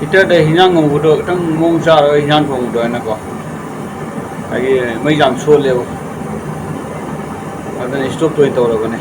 ꯍꯤꯇꯔꯗ ꯍꯤꯟꯖꯥꯡ ꯉꯧꯕꯗꯣ ꯈꯤꯇꯪ ꯃꯑꯣꯡ ꯆꯥꯔꯒ ꯍꯤꯟꯖꯥꯡ ꯊꯣꯡꯕꯗꯣ ꯑꯩꯅꯀꯣ ꯑꯩꯒꯤ ꯃꯩ ꯌꯥꯝ ꯁꯣꯜꯂꯦꯕ ꯑꯗꯨꯅ ꯏꯁꯇꯣꯞꯇ ꯑꯣꯏꯅ ꯇꯧꯔꯕꯅꯦ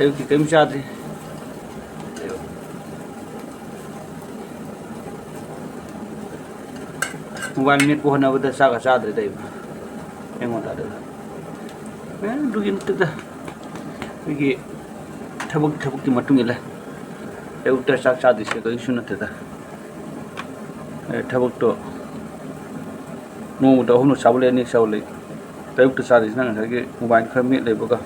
ꯑꯌꯨꯛꯀꯤ ꯀꯔꯤꯝ ꯆꯥꯗ꯭ꯔꯤ ꯃꯣꯕꯥꯏꯜ ꯃꯦꯠꯄ ꯍꯣꯠꯅꯕꯗ ꯆꯥꯛꯀ ꯆꯥꯗ꯭ꯔꯦꯗ ꯑꯩꯉꯣꯟꯗ ꯑꯗꯨꯒꯤ ꯅꯠꯇꯦꯗ ꯑꯩꯈꯣꯏꯒꯤ ꯊꯕꯛꯀꯤ ꯃꯇꯨꯡ ꯏꯜꯂꯦ ꯑꯌꯨꯛꯇ ꯆꯥꯛ ꯆꯥꯗ꯭ꯔꯤꯁꯦ ꯀꯔꯤꯁꯨ ꯅꯠꯇꯦꯗ ꯊꯕꯛꯇꯣ ꯅꯣꯡꯃꯗ 3 ꯆꯥꯕ ꯂꯩ 2 ꯆꯥꯕ ꯂꯩ ꯑꯌꯨꯛꯇ ꯆꯥꯗ꯭ꯔꯤꯁꯤꯅ ꯉꯁꯥꯏꯒꯤ ꯃꯣꯕꯥꯏꯜ ꯈꯔ ꯃꯦꯠ ꯂꯩꯕꯒ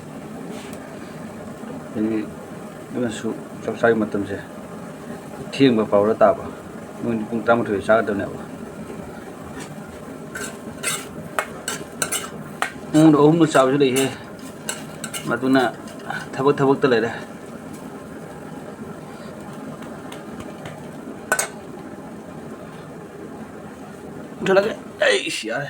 ꯑꯗꯨꯅꯁꯨ ꯆꯥꯛ ꯆꯥꯕ ꯃꯇꯝꯁꯦ ꯊꯦꯡꯕ ꯐꯥꯎꯔ ꯇꯥꯕ ꯅꯣꯏꯗꯤ ꯄꯨꯡ 12 ꯆꯥꯒꯗꯕꯅꯦꯕ ꯅꯣꯡꯃꯗ 3 ꯆꯥꯕꯁꯨ ꯂꯩꯍꯦ ꯃꯗꯨꯅ ꯊꯕꯛꯇ ꯂꯩꯔꯦ ꯊꯣꯛꯂꯒꯦ ꯑꯩ ꯌꯥꯔꯦ